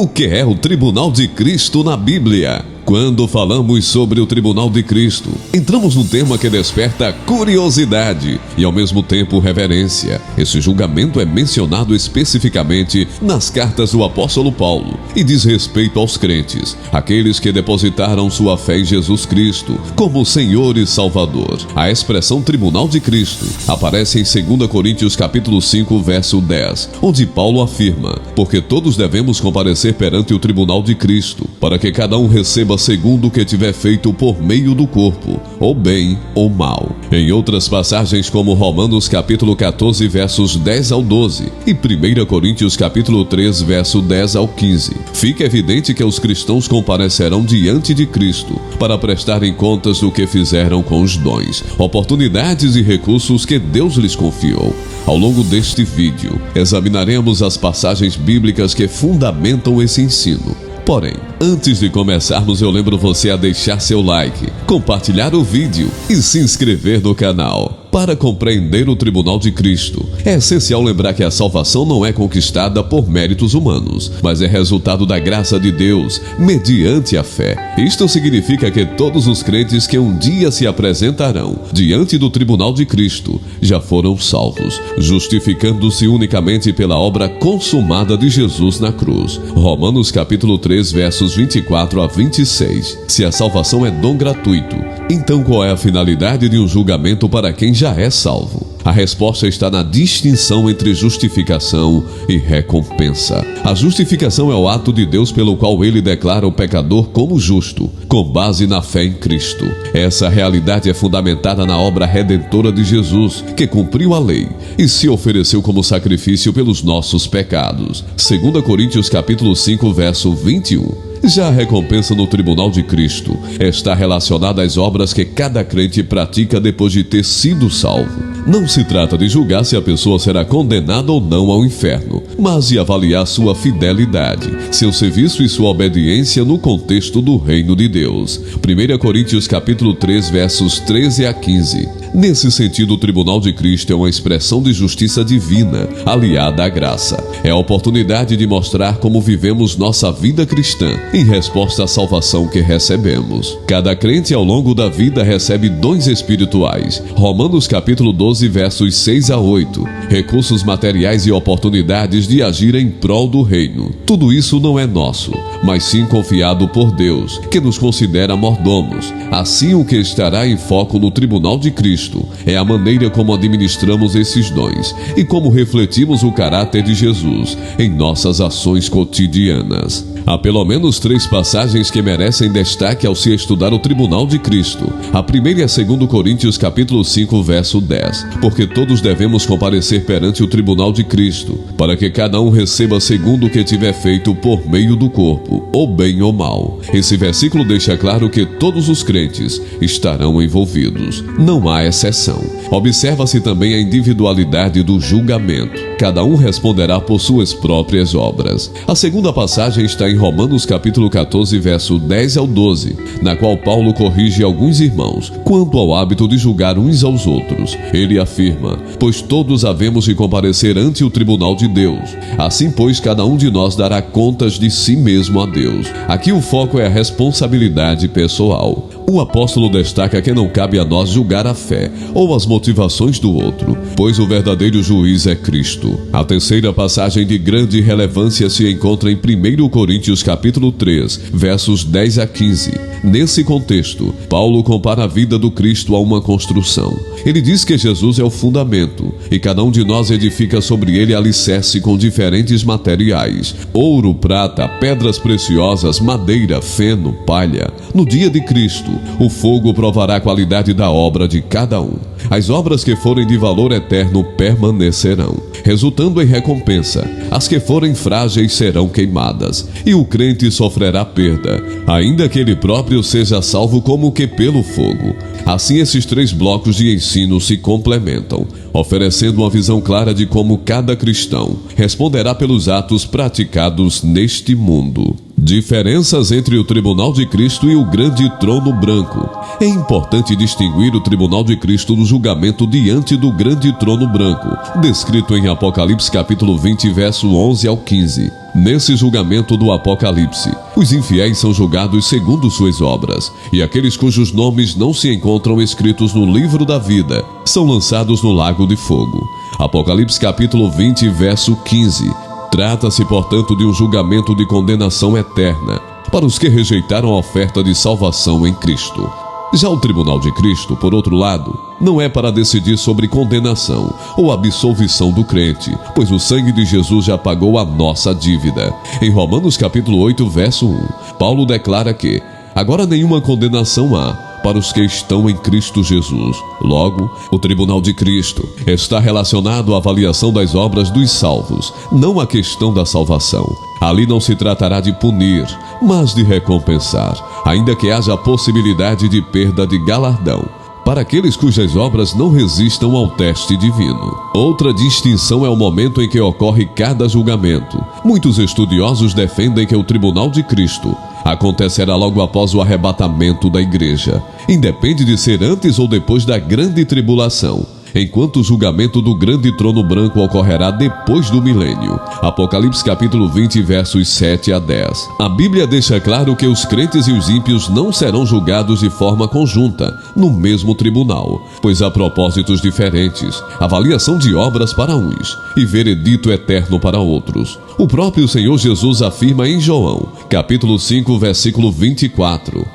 O que é o Tribunal de Cristo na Bíblia? Quando falamos sobre o Tribunal de Cristo, entramos num tema que desperta curiosidade e ao mesmo tempo reverência. Esse julgamento é mencionado especificamente nas cartas do apóstolo Paulo e diz respeito aos crentes, aqueles que depositaram sua fé em Jesus Cristo como Senhor e Salvador. A expressão Tribunal de Cristo aparece em 2 Coríntios capítulo 5, verso 10, onde Paulo afirma: porque todos devemos comparecer perante o Tribunal de Cristo, para que cada um receba segundo o que tiver feito por meio do corpo, ou bem ou mal. Em outras passagens, como Romanos capítulo 14, versos 10 ao 12 e 1 Coríntios capítulo 3, verso 10 ao 15, fica evidente que os cristãos comparecerão diante de Cristo para prestarem contas do que fizeram com os dons, oportunidades e recursos que Deus lhes confiou. Ao longo deste vídeo, examinaremos as passagens bíblicas que fundamentam esse ensino. Porém, antes de começarmos, eu lembro você a deixar seu like, compartilhar o vídeo e se inscrever no canal. Para compreender o Tribunal de Cristo, é essencial lembrar que a salvação não é conquistada por méritos humanos, mas é resultado da graça de Deus, mediante a fé. Isto significa que todos os crentes que um dia se apresentarão diante do Tribunal de Cristo já foram salvos, justificando-se unicamente pela obra consumada de Jesus na cruz. Romanos capítulo 3, versos 24 a 26. Se a salvação é dom gratuito, então qual é a finalidade de um julgamento para quem já é salvo? A resposta está na distinção entre justificação e recompensa. A justificação é o ato de Deus pelo qual ele declara o pecador como justo, com base na fé em Cristo. Essa realidade é fundamentada na obra redentora de Jesus, que cumpriu a lei e se ofereceu como sacrifício pelos nossos pecados. 2 Coríntios capítulo 5, verso 21. Já a recompensa no Tribunal de Cristo está relacionada às obras que cada crente pratica depois de ter sido salvo. Não se trata de julgar se a pessoa será condenada ou não ao inferno, mas de avaliar sua fidelidade, seu serviço e sua obediência no contexto do reino de Deus. 1 Coríntios capítulo 3, versos 13 a 15. Nesse sentido, o Tribunal de Cristo é uma expressão de justiça divina, aliada à graça. É a oportunidade de mostrar como vivemos nossa vida cristã, em resposta à salvação que recebemos. Cada crente ao longo da vida recebe dons espirituais. Romanos capítulo 12, versos 6 a 8. Recursos materiais e oportunidades de agir em prol do reino. Tudo isso não é nosso, mas sim confiado por Deus, que nos considera mordomos. Assim, o que estará em foco no Tribunal de Cristo é a maneira como administramos esses dons e como refletimos o caráter de Jesus em nossas ações cotidianas. Há pelo menos 3 passagens que merecem destaque ao se estudar o Tribunal de Cristo. A primeira é 2 Coríntios capítulo 5, verso 10. Porque todos devemos comparecer perante o Tribunal de Cristo, para que cada um receba segundo o que tiver feito por meio do corpo, ou bem ou mal. Esse versículo deixa claro que todos os crentes estarão envolvidos. Não há exceção. Observa-se também a individualidade do julgamento. Cada um responderá por suas próprias obras. A segunda passagem está em Romanos capítulo 14, verso 10 ao 12, na qual Paulo corrige alguns irmãos quanto ao hábito de julgar uns aos outros. Ele afirma: pois todos havemos de comparecer ante o tribunal de Deus. Assim, pois, cada um de nós dará contas de si mesmo a Deus. Aqui o foco é a responsabilidade pessoal. O apóstolo destaca que não cabe a nós julgar a fé ou as motivações do outro, pois o verdadeiro juiz é Cristo. A terceira passagem de grande relevância se encontra em 1 Coríntios capítulo 3, versos 10 a 15. Nesse contexto, Paulo compara a vida do Cristo a uma construção. Ele diz que Jesus é o fundamento e cada um de nós edifica sobre ele alicerce com diferentes materiais: ouro, prata, pedras preciosas, madeira, feno, palha. No dia de Cristo, o fogo provará a qualidade da obra de cada um. As obras que forem de valor eterno permanecerão, resultando em recompensa. As que forem frágeis serão queimadas, e o crente sofrerá perda, ainda que ele próprio seja salvo como que pelo fogo. Assim, esses 3 blocos de ensino se complementam, oferecendo uma visão clara de como cada cristão responderá pelos atos praticados neste mundo. Diferenças entre o Tribunal de Cristo e o Grande Trono Branco. É importante distinguir o Tribunal de Cristo do julgamento diante do Grande Trono Branco, descrito em Apocalipse capítulo 20, verso 11 ao 15. Nesse julgamento do Apocalipse, os infiéis são julgados segundo suas obras, e aqueles cujos nomes não se encontram escritos no livro da vida são lançados no lago de fogo. Apocalipse capítulo 20, verso 15. Trata-se, portanto, de um julgamento de condenação eterna para os que rejeitaram a oferta de salvação em Cristo. Já o Tribunal de Cristo, por outro lado, não é para decidir sobre condenação ou absolvição do crente, pois o sangue de Jesus já pagou a nossa dívida. Em Romanos capítulo 8, verso 1, Paulo declara que agora nenhuma condenação há para os que estão em Cristo Jesus. Logo, o Tribunal de Cristo está relacionado à avaliação das obras dos salvos, não à questão da salvação. Ali não se tratará de punir, mas de recompensar, ainda que haja a possibilidade de perda de galardão para aqueles cujas obras não resistam ao teste divino. Outra distinção é o momento em que ocorre cada julgamento. Muitos estudiosos defendem que o Tribunal de Cristo acontecerá logo após o arrebatamento da igreja. Independe de ser antes ou depois da grande tribulação, enquanto o julgamento do Grande Trono Branco ocorrerá depois do milênio. Apocalipse capítulo 20, versos 7 a 10. A Bíblia deixa claro que os crentes e os ímpios não serão julgados de forma conjunta, no mesmo tribunal, pois há propósitos diferentes, avaliação de obras para uns e veredito eterno para outros. O próprio Senhor Jesus afirma em João, capítulo 5, versículo 24: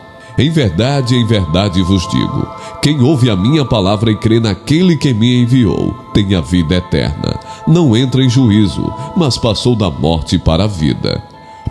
em verdade vos digo, quem ouve a minha palavra e crê naquele que me enviou, tem a vida eterna. Não entra em juízo, mas passou da morte para a vida.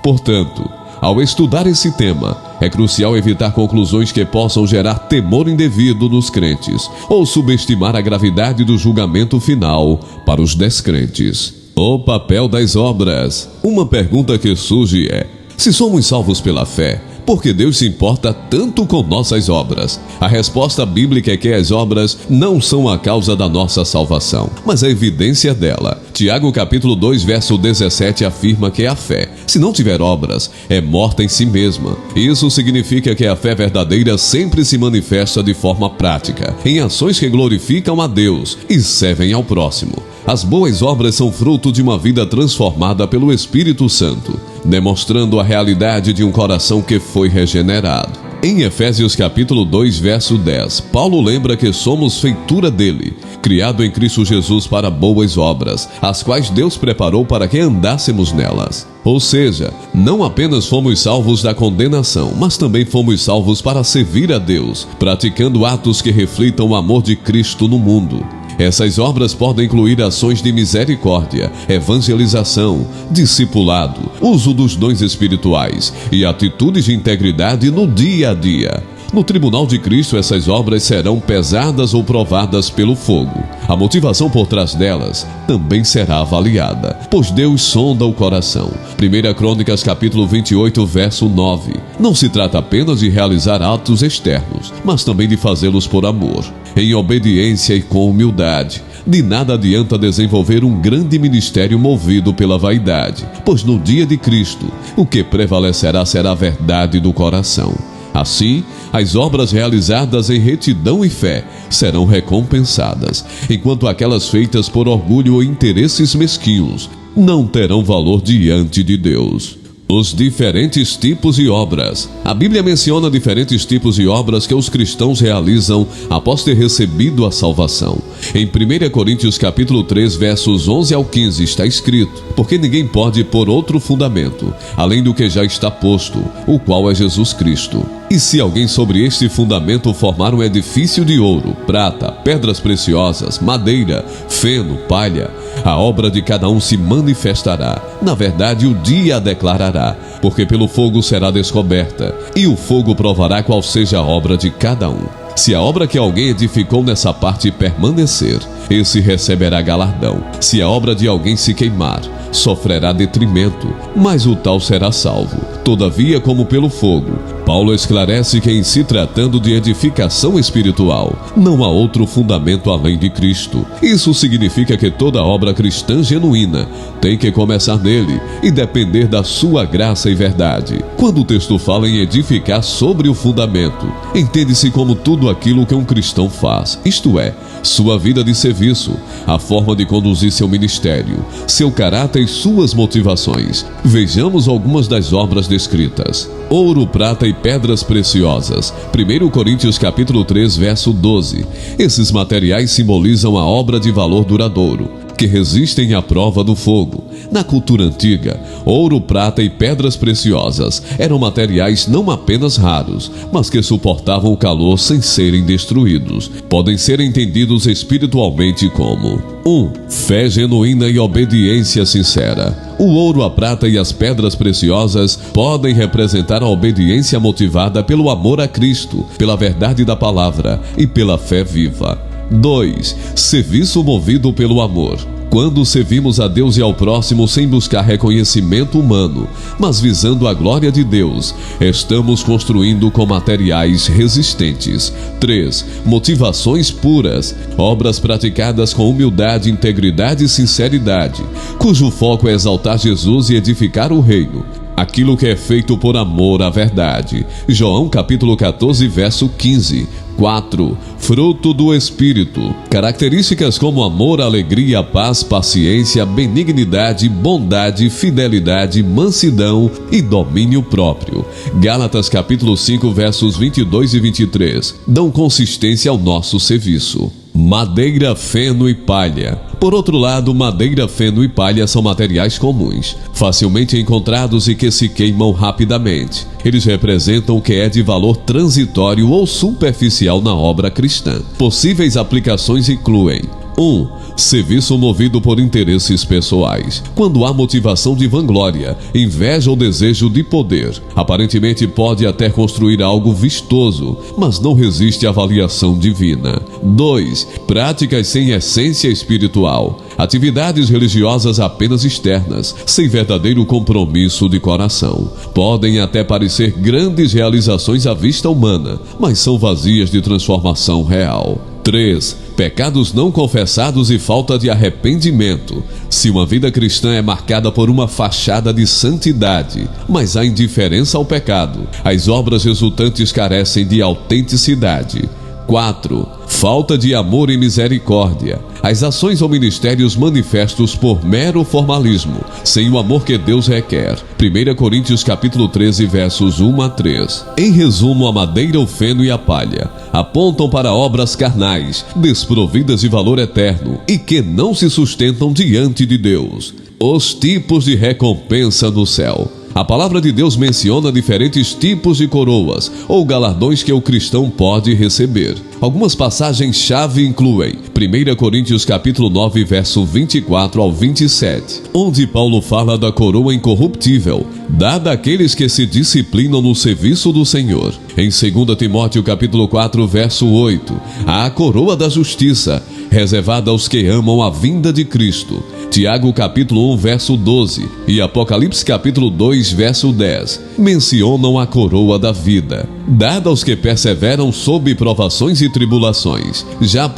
Portanto, ao estudar esse tema, é crucial evitar conclusões que possam gerar temor indevido nos crentes ou subestimar a gravidade do julgamento final para os descrentes. O papel das obras. Uma pergunta que surge é: se somos salvos pela fé, por que Deus se importa tanto com nossas obras? A resposta bíblica é que as obras não são a causa da nossa salvação, mas a evidência dela. Tiago capítulo 2, verso 17 afirma que a fé, se não tiver obras, é morta em si mesma. Isso significa que a fé verdadeira sempre se manifesta de forma prática, em ações que glorificam a Deus e servem ao próximo. As boas obras são fruto de uma vida transformada pelo Espírito Santo, demonstrando a realidade de um coração que foi regenerado. Em Efésios capítulo 2, verso 10, Paulo lembra que somos feitura dele, criado em Cristo Jesus para boas obras, as quais Deus preparou para que andássemos nelas. Ou seja, não apenas fomos salvos da condenação, mas também fomos salvos para servir a Deus, praticando atos que reflitam o amor de Cristo no mundo. Essas obras podem incluir ações de misericórdia, evangelização, discipulado, uso dos dons espirituais e atitudes de integridade no dia a dia. No Tribunal de Cristo, essas obras serão pesadas ou provadas pelo fogo. A motivação por trás delas também será avaliada, pois Deus sonda o coração. 1 Crônicas capítulo 28, verso 9. Não se trata apenas de realizar atos externos, mas também de fazê-los por amor, em obediência e com humildade. De nada adianta desenvolver um grande ministério movido pela vaidade, pois no dia de Cristo, o que prevalecerá será a verdade do coração. Assim, as obras realizadas em retidão e fé serão recompensadas, enquanto aquelas feitas por orgulho ou interesses mesquinhos não terão valor diante de Deus. Os diferentes tipos de obras. A Bíblia menciona diferentes tipos de obras que os cristãos realizam após ter recebido a salvação. Em 1 Coríntios capítulo 3, versos 11 ao 15 está escrito: porque ninguém pode pôr outro fundamento, além do que já está posto, o qual é Jesus Cristo. E se alguém sobre este fundamento formar um edifício de ouro, prata, pedras preciosas, madeira, feno, palha, a obra de cada um se manifestará. Na verdade, o dia a declarará, porque pelo fogo será descoberta, e o fogo provará qual seja a obra de cada um. Se a obra que alguém edificou nessa parte permanecer, esse receberá galardão. Se a obra de alguém se queimar, sofrerá detrimento, mas o tal será salvo, todavia como pelo fogo, Paulo esclarece que, em se tratando de edificação espiritual, não há outro fundamento além de Cristo. Isso significa que toda obra cristã genuína tem que começar nele e depender da sua graça e verdade. Quando o texto fala em edificar sobre o fundamento, entende-se como tudo aquilo que um cristão faz, isto é, sua vida de serviço, a forma de conduzir seu ministério, seu caráter e suas motivações. Vejamos algumas das obras descritas. Ouro, prata e pedras preciosas. 1 Coríntios capítulo 3, verso 12. Esses materiais simbolizam a obra de valor duradouro, que resistem à prova do fogo. Na cultura antiga, ouro, prata e pedras preciosas eram materiais não apenas raros, mas que suportavam o calor sem serem destruídos. Podem ser entendidos espiritualmente como 1. Fé genuína e obediência sincera. O ouro, a prata e as pedras preciosas podem representar a obediência motivada pelo amor a Cristo, pela verdade da palavra e pela fé viva. 2. Serviço movido pelo amor. Quando servimos a Deus e ao próximo sem buscar reconhecimento humano, mas visando a glória de Deus, estamos construindo com materiais resistentes. 3. Motivações puras. Obras praticadas com humildade, integridade e sinceridade, cujo foco é exaltar Jesus e edificar o reino. Aquilo que é feito por amor à verdade. João capítulo 14, verso 15. 4. Fruto do Espírito. Características como amor, alegria, paz, paciência, benignidade, bondade, fidelidade, mansidão e domínio próprio. Gálatas capítulo 5, versos 22 e 23. Dão consistência ao nosso serviço. Madeira, feno e palha. Por outro lado, madeira, feno e palha são materiais comuns, facilmente encontrados e que se queimam rapidamente. Eles representam o que é de valor transitório ou superficial na obra cristã. Possíveis aplicações incluem: 1. Serviço movido por interesses pessoais. Quando há motivação de vanglória, inveja ou desejo de poder, aparentemente pode até construir algo vistoso, mas não resiste à avaliação divina. 2. Práticas sem essência espiritual. Atividades religiosas apenas externas, sem verdadeiro compromisso de coração. Podem até parecer grandes realizações à vista humana, mas são vazias de transformação real. 3. Pecados não confessados e falta de arrependimento. Se uma vida cristã é marcada por uma fachada de santidade, mas há indiferença ao pecado, as obras resultantes carecem de autenticidade. 4. Falta de amor e misericórdia. As ações ou ministérios manifestos por mero formalismo, sem o amor que Deus requer. 1 Coríntios capítulo 13, versos 1 a 3. Em resumo, a madeira, o feno e a palha apontam para obras carnais, desprovidas de valor eterno e que não se sustentam diante de Deus. Os tipos de recompensa no céu. A palavra de Deus menciona diferentes tipos de coroas ou galardões que o cristão pode receber. Algumas passagens-chave incluem 1 Coríntios capítulo 9, verso 24 ao 27, onde Paulo fala da coroa incorruptível, dada àqueles que se disciplinam no serviço do Senhor. Em 2 Timóteo capítulo 4, verso 8, há a coroa da justiça, reservada aos que amam a vinda de Cristo. Tiago capítulo 1, verso 12 e Apocalipse capítulo 2, verso 10 mencionam a coroa da vida, dada aos que perseveram sob provações e tribulações. Já 1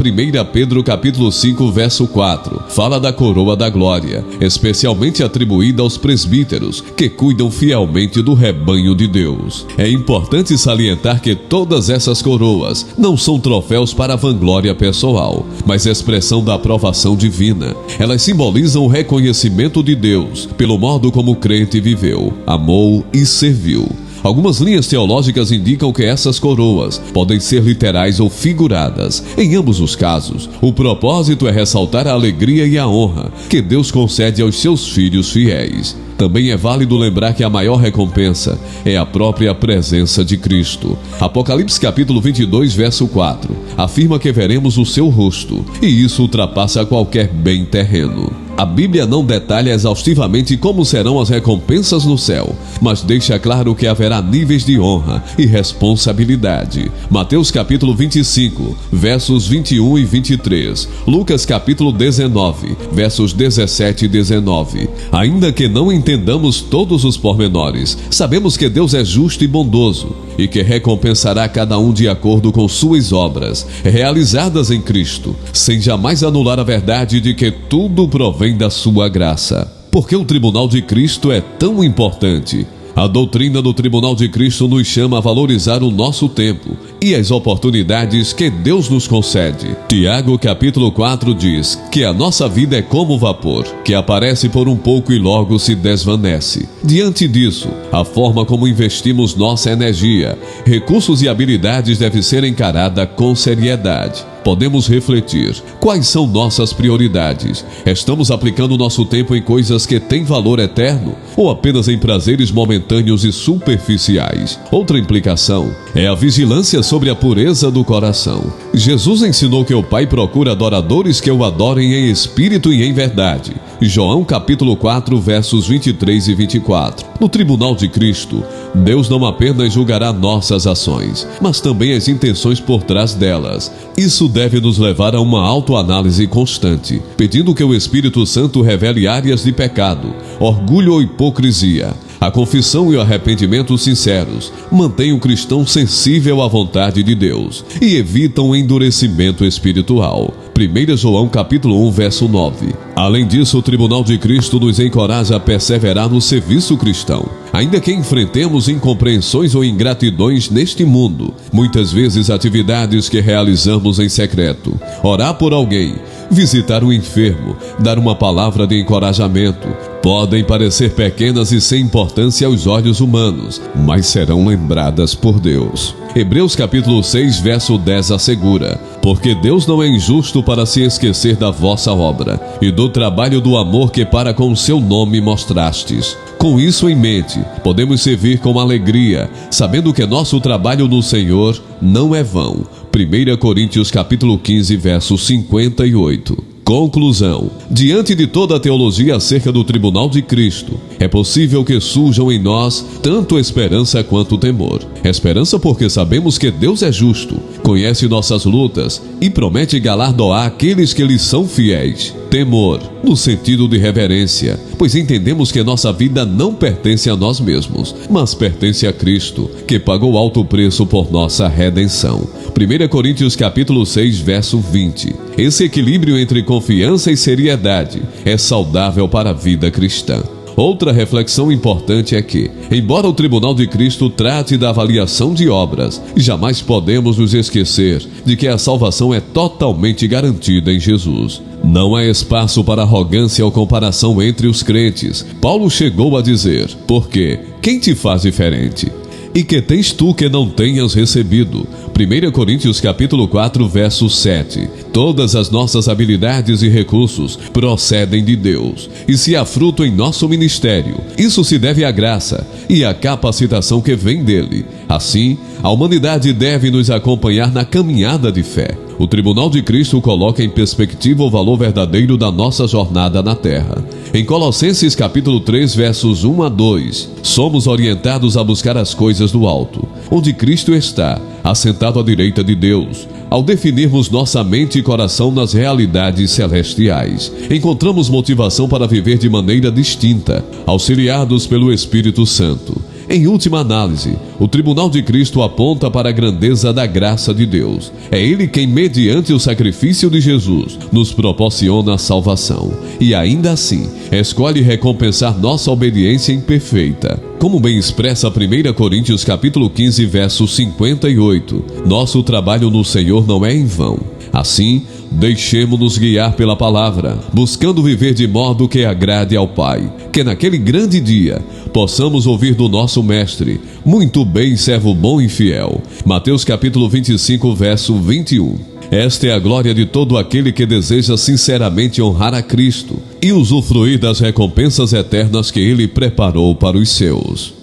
Pedro capítulo 5, verso 4 fala da coroa da glória, especialmente atribuída aos presbíteros, que cuidam fielmente do rebanho de Deus. É importante salientar que todas essas coroas não são troféus para a vanglória pessoal, mas expressão da aprovação divina. Elas simbolizam o reconhecimento de Deus pelo modo como o crente viveu, amou e serviu. Algumas linhas teológicas indicam que essas coroas podem ser literais ou figuradas. Em ambos os casos, o propósito é ressaltar a alegria e a honra que Deus concede aos seus filhos fiéis. Também é válido lembrar que a maior recompensa é a própria presença de Cristo. Apocalipse capítulo 22, verso 4, afirma que veremos o seu rosto, e isso ultrapassa qualquer bem terreno. A Bíblia não detalha exaustivamente como serão as recompensas no céu, mas deixa claro que haverá níveis de honra e responsabilidade. Mateus capítulo 25, versos 21 e 23. Lucas capítulo 19, versos 17 e 19. Ainda que não entendamos todos os pormenores, sabemos que Deus é justo e bondoso e que recompensará cada um de acordo com suas obras, realizadas em Cristo, sem jamais anular a verdade de que tudo provém da sua graça. Por que o tribunal de Cristo é tão importante? A doutrina do tribunal de Cristo nos chama a valorizar o nosso tempo e as oportunidades que Deus nos concede. Tiago capítulo 4 diz que a nossa vida é como vapor, que aparece por um pouco e logo se desvanece. Diante disso, a forma como investimos nossa energia, recursos e habilidades deve ser encarada com seriedade. Podemos refletir: quais são nossas prioridades? Estamos aplicando nosso tempo em coisas que têm valor eterno ou apenas em prazeres momentâneos e superficiais? Outra implicação é a vigilância sobre a pureza do coração. Jesus ensinou que o Pai procura adoradores que o adorem em espírito e em verdade. João capítulo 4, versos 23 e 24. No tribunal de Cristo, Deus não apenas julgará nossas ações, mas também as intenções por trás delas. Isso deve nos levar a uma autoanálise constante, pedindo que o Espírito Santo revele áreas de pecado, orgulho ou hipocrisia. A confissão e o arrependimento sinceros mantêm o cristão sensível à vontade de Deus e evitam o endurecimento espiritual. 1 João capítulo 1, verso 9. Além disso, o tribunal de Cristo nos encoraja a perseverar no serviço cristão. Ainda que enfrentemos incompreensões ou ingratidões neste mundo, muitas vezes atividades que realizamos em secreto, orar por alguém, visitar um enfermo, dar uma palavra de encorajamento, podem parecer pequenas e sem importância aos olhos humanos, mas serão lembradas por Deus. Hebreus capítulo 6, verso 10 assegura: porque Deus não é injusto para se esquecer da vossa obra e do trabalho do amor que para com o seu nome mostrastes. Com isso em mente, podemos servir com alegria, sabendo que nosso trabalho no Senhor não é vão. 1 Coríntios capítulo 15, verso 58. Conclusão: diante de toda a teologia acerca do tribunal de Cristo, é possível que surjam em nós tanto esperança quanto temor. Esperança porque sabemos que Deus é justo, conhece nossas lutas e promete galardoar aqueles que lhe são fiéis. Temor, no sentido de reverência, pois entendemos que nossa vida não pertence a nós mesmos, mas pertence a Cristo, que pagou alto preço por nossa redenção. 1 Coríntios capítulo 6, verso 20. Esse equilíbrio entre confiança e seriedade é saudável para a vida cristã. Outra reflexão importante é que, embora o tribunal de Cristo trate da avaliação de obras, jamais podemos nos esquecer de que a salvação é totalmente garantida em Jesus. Não há espaço para arrogância ou comparação entre os crentes. Paulo chegou a dizer: porque quem te faz diferente? E que tens tu que não tenhas recebido? 1 Coríntios capítulo 4, verso 7. Todas as nossas habilidades e recursos procedem de Deus, e se há fruto em nosso ministério, isso se deve à graça e à capacitação que vem dele. Assim, a humanidade deve nos acompanhar na caminhada de fé. O tribunal de Cristo coloca em perspectiva o valor verdadeiro da nossa jornada na terra. Em Colossenses capítulo 3, versos 1 a 2, somos orientados a buscar as coisas do alto, onde Cristo está, assentado à direita de Deus. Ao definirmos nossa mente e coração nas realidades celestiais, encontramos motivação para viver de maneira distinta, auxiliados pelo Espírito Santo. Em última análise, o tribunal de Cristo aponta para a grandeza da graça de Deus. É Ele quem, mediante o sacrifício de Jesus, nos proporciona a salvação. E ainda assim, escolhe recompensar nossa obediência imperfeita. Como bem expressa 1 Coríntios capítulo 15, verso 58, nosso trabalho no Senhor não é em vão. Assim, deixemo-nos guiar pela palavra, buscando viver de modo que agrade ao Pai, que naquele grande dia possamos ouvir do nosso Mestre: muito bem, servo bom e fiel. Mateus capítulo 25, verso 21. Esta é a glória de todo aquele que deseja sinceramente honrar a Cristo e usufruir das recompensas eternas que Ele preparou para os seus.